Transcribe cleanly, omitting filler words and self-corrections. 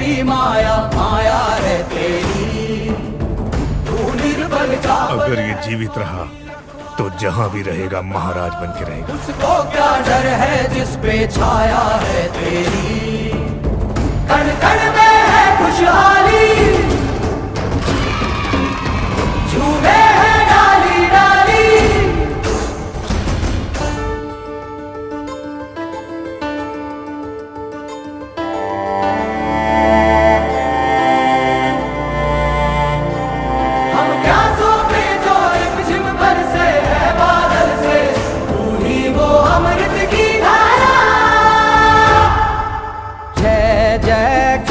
कैसी माया माया है तेरी, तू निर्बल का अगर ये जीवित रहा तो जहां भी रहेगा महाराज बन के रहेगा। उसको क्या डर है जिस पे छाया है तेरी, कण कण में है खुशहाली, झूमे है डाली डाली। हम क्या सोचे जो रिमझिम बरसे है बादल से, तू ही वो अमृत की धारा। जय जय